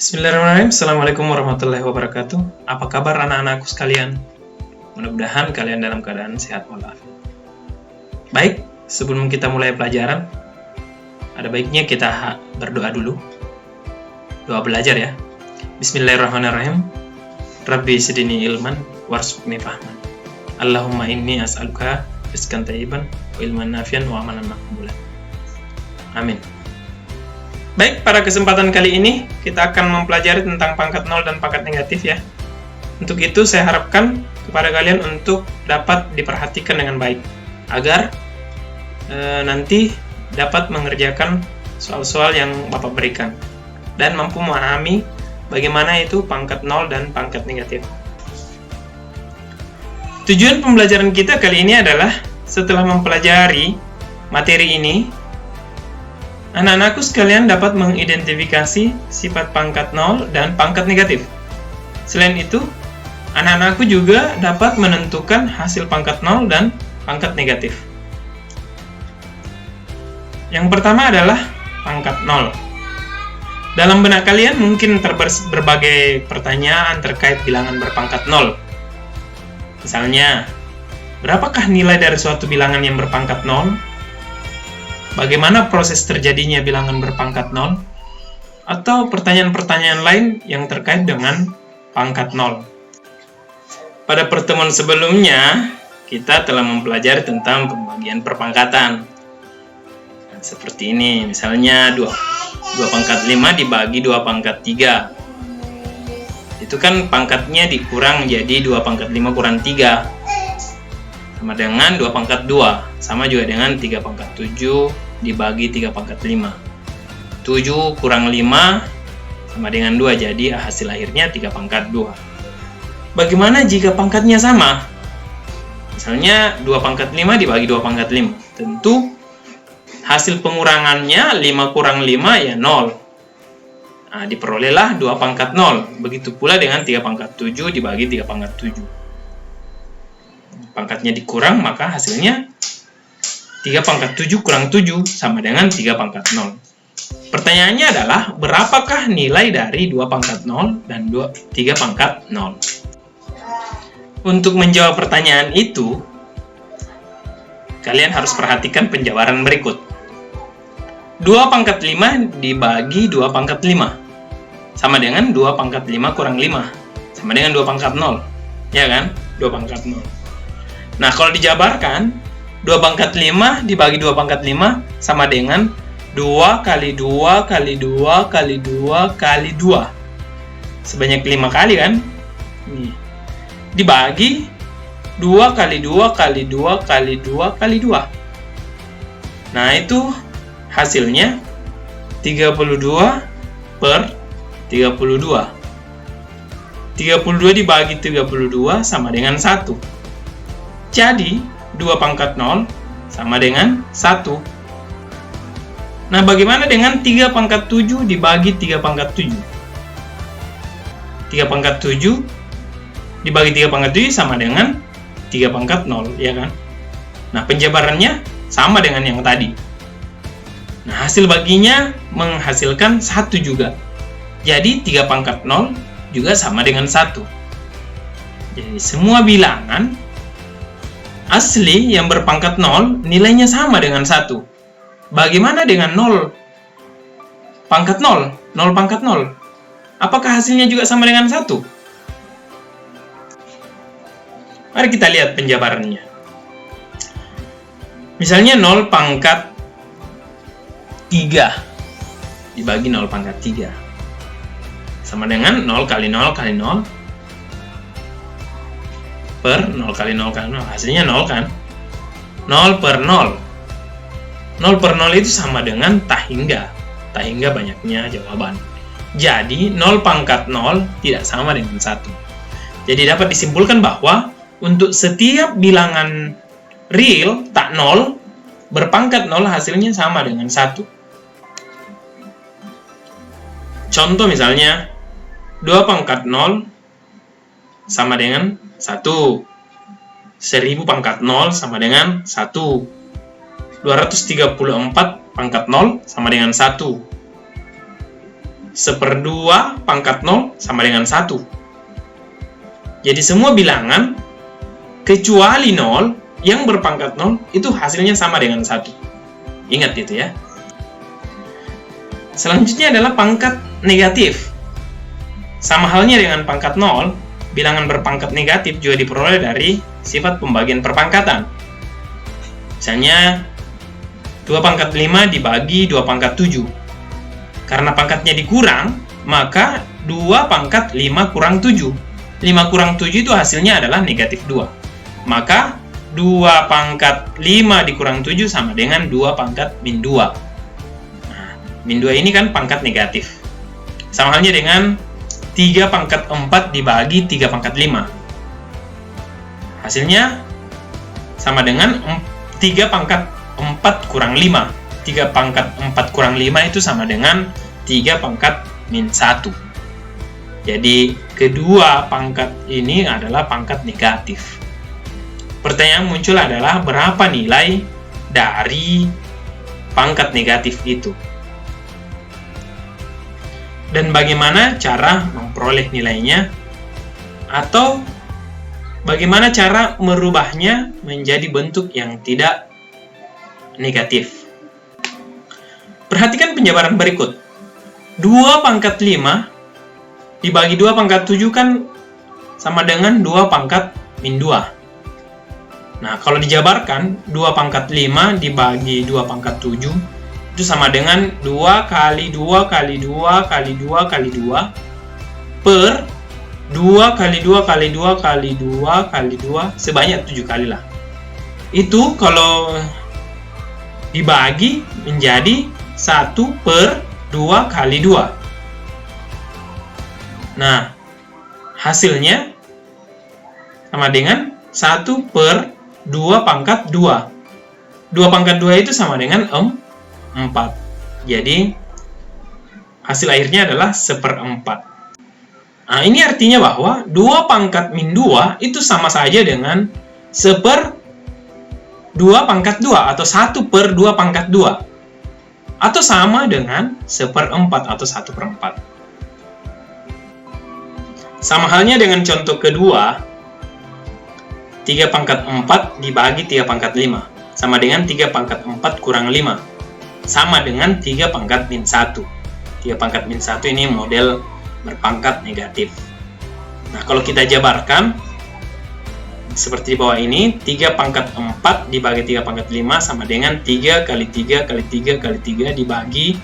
Bismillahirrahmanirrahim. Assalamualaikum warahmatullahi wabarakatuh. Apa kabar anak-anakku sekalian? Mudah-mudahan kalian dalam keadaan sehat walafiat. Baik, sebelum kita mulai pelajaran, ada baiknya kita berdoa dulu. Doa belajar ya. Bismillahirrahmanirrahim. Rabbi zidni ilman warzuqni fahman. Allahumma inni as'aluka rizqan thayyiban wa ilman nafi'an wa amalan maqbulan. Amin. Baik, pada kesempatan kali ini kita akan mempelajari tentang pangkat nol dan pangkat negatif ya. Untuk itu saya harapkan kepada kalian untuk dapat diperhatikan dengan baik agar nanti dapat mengerjakan soal-soal yang Bapak berikan dan mampu memahami bagaimana itu pangkat nol dan pangkat negatif. Tujuan pembelajaran kita kali ini adalah setelah mempelajari materi ini, anak-anakku sekalian dapat mengidentifikasi sifat pangkat nol dan pangkat negatif. Selain itu, anak-anakku juga dapat menentukan hasil pangkat nol dan pangkat negatif. Yang pertama adalah pangkat nol. Dalam benak kalian mungkin berbagai pertanyaan terkait bilangan berpangkat nol. Misalnya, berapakah nilai dari suatu bilangan yang berpangkat nol? Bagaimana proses terjadinya bilangan berpangkat nol? Atau pertanyaan-pertanyaan lain yang terkait dengan pangkat nol. Pada pertemuan sebelumnya, kita telah mempelajari tentang pembagian perpangkatan. Seperti ini, misalnya 2 pangkat 5 dibagi 2 pangkat 3. Itu kan pangkatnya dikurang jadi 2 pangkat 5 kurang 3. Sama dengan 2 pangkat 2. Sama juga dengan 3 pangkat 7 dibagi 3 pangkat 5. 7 kurang 5 sama dengan 2, jadi hasil akhirnya 3 pangkat 2. Bagaimana jika pangkatnya sama? Misalnya 2 pangkat 5 dibagi 2 pangkat 5. Tentu hasil pengurangannya 5 kurang 5 ya 0. Nah, diperolehlah 2 pangkat 0. Begitu pula dengan 3 pangkat 7 dibagi 3 pangkat 7. Pangkatnya dikurang, maka hasilnya 3 pangkat 7 kurang 7 sama dengan 3 pangkat 0. Pertanyaannya adalah, berapakah nilai dari 2 pangkat 0 dan 3 pangkat 0? Untuk menjawab pertanyaan itu, kalian harus perhatikan penjabaran berikut. 2 pangkat 5 dibagi 2 pangkat 5 sama dengan 2 pangkat 5 kurang 5 sama dengan 2 pangkat 0. Ya kan? 2 pangkat 0. Nah, kalau dijabarkan, 2 pangkat 5 dibagi 2 pangkat 5 sama dengan 2 kali 2 kali 2 kali 2 kali 2. Sebanyak 5 kali kan? Nih. Dibagi 2 kali 2 kali 2 kali 2 kali 2. Nah, itu hasilnya 32 per 32. 32 dibagi 32 sama dengan 1. Jadi, 2 pangkat 0 sama dengan 1. Nah, bagaimana dengan 3 pangkat 7 dibagi 3 pangkat 7? 3 pangkat 7 dibagi 3 pangkat 7 sama dengan 3 pangkat 0, ya kan? Nah, penjabarannya sama dengan yang tadi. Nah, hasil baginya menghasilkan 1 juga. Jadi, 3 pangkat 0 juga sama dengan 1. Jadi, semua bilangan asli yang berpangkat 0 nilainya sama dengan 1. Bagaimana dengan 0 pangkat 0? 0 pangkat 0. Apakah hasilnya juga sama dengan 1? Mari kita lihat penjabarannya. Misalnya 0 pangkat 3 dibagi 0 pangkat 3 sama dengan 0 kali 0 kali 0 per 0 kali 0 kali 0. Hasilnya 0 kan? 0 per 0. 0 per 0 itu sama dengan tak hingga. Tak hingga banyaknya jawaban. Jadi 0 pangkat 0 tidak sama dengan 1. Jadi dapat disimpulkan bahwa untuk setiap bilangan real tak 0 berpangkat 0 hasilnya sama dengan 1. Contoh misalnya 2 pangkat 0 sama dengan 1. 1000 pangkat 0 sama dengan 1. 234 pangkat 0 sama dengan 1. 1/2 pangkat 0 sama dengan 1. Jadi semua bilangan kecuali 0 yang berpangkat 0 itu hasilnya sama dengan 1. Ingat itu ya. Selanjutnya adalah pangkat negatif. Sama halnya dengan pangkat 0, bilangan berpangkat negatif juga diperoleh dari sifat pembagian perpangkatan. Misalnya, 2 pangkat 5 dibagi 2 pangkat 7. Karena pangkatnya dikurang, maka 2 pangkat 5 kurang 7. 5 kurang 7 itu hasilnya adalah negatif 2. Maka 2 pangkat 5 dikurang 7 sama dengan 2 pangkat min 2. Nah, min 2 ini kan pangkat negatif. Sama halnya dengan 3 pangkat 4 dibagi 3 pangkat 5. Hasilnya sama dengan 3 pangkat 4 kurang 5. 3 pangkat 4 kurang 5 itu sama dengan 3 pangkat min 1. Jadi, kedua pangkat ini adalah pangkat negatif. Pertanyaan muncul adalah berapa nilai dari pangkat negatif itu? Dan bagaimana cara memperoleh nilainya, atau bagaimana cara merubahnya menjadi bentuk yang tidak negatif. Perhatikan penjabaran berikut. 2 pangkat 5 dibagi 2 pangkat 7 kan sama dengan 2 pangkat min 2. Nah, kalau dijabarkan, 2 pangkat 5 dibagi 2 pangkat 7 itu sama dengan 2 kali 2 kali 2 kali 2 kali 2 per 2 kali 2 kali 2 kali 2 kali 2 sebanyak 7 kali lah. Itu kalau dibagi menjadi 1 per 2 kali 2. Nah, hasilnya sama dengan 1 per 2 pangkat 2. 2 pangkat 2 itu sama dengan 4. Jadi, hasil akhirnya adalah 1/4. Nah, ini artinya bahwa 2 pangkat min 2 itu sama saja dengan 1/2 pangkat 2 atau 1 per 2 pangkat 2. Atau sama dengan 1/4 atau 1/4. Sama halnya dengan contoh kedua, 3 pangkat 4 dibagi 3 pangkat 5. Sama dengan 3 pangkat 4 kurang 5. Sama dengan 3 pangkat min 1. 3 pangkat min 1 ini model berpangkat negatif. Nah, kalau kita jabarkan, seperti di bawah ini, 3 pangkat 4 dibagi 3 pangkat 5 sama dengan 3 kali 3 kali 3 kali 3 dibagi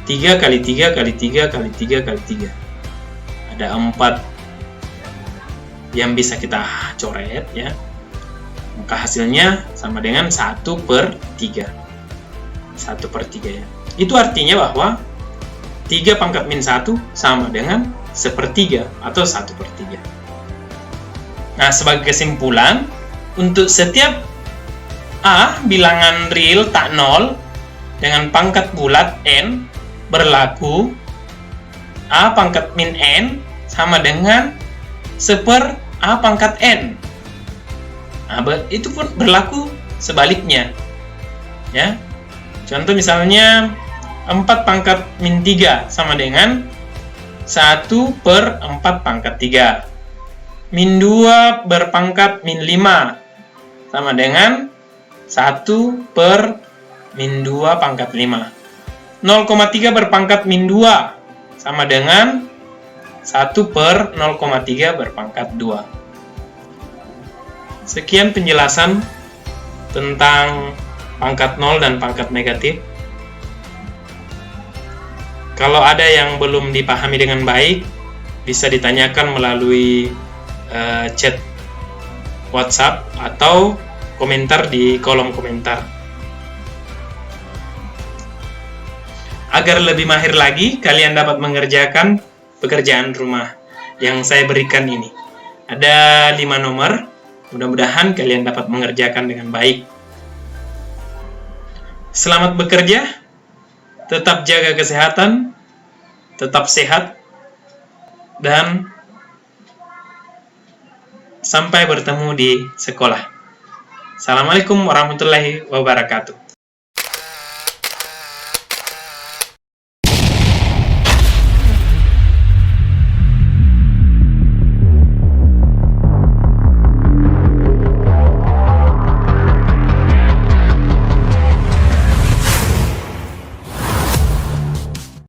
3 kali 3 kali 3 kali 3 kali 3. Ada 4 yang bisa kita coret ya. Maka hasilnya sama dengan 1 per 3. 1 per 3 ya. Itu artinya bahwa 3 pangkat min 1 sama dengan 1/3 atau 1 per 3. Nah, sebagai kesimpulan, untuk setiap A bilangan real tak 0 dengan pangkat bulat n berlaku A pangkat min n sama dengan 1/A pangkat n. Nah, itu pun berlaku sebaliknya. Ya. Contoh misalnya 4 pangkat min 3 sama dengan 1 per 4 pangkat 3. Min 2 berpangkat min 5 sama dengan 1 per min 2 pangkat 5. 0,3 berpangkat min 2 sama dengan 1 per 0,3 berpangkat 2. Sekian penjelasan tentang pangkat 0 dan pangkat negatif. Kalau ada yang belum dipahami dengan baik, bisa ditanyakan melalui chat WhatsApp atau komentar di kolom komentar. Agar lebih mahir lagi, kalian dapat mengerjakan pekerjaan rumah yang saya berikan ini. Ada 5 nomor, mudah-mudahan kalian dapat mengerjakan dengan baik. Selamat bekerja, tetap jaga kesehatan, tetap sehat, dan sampai bertemu di sekolah. Assalamualaikum warahmatullahi wabarakatuh.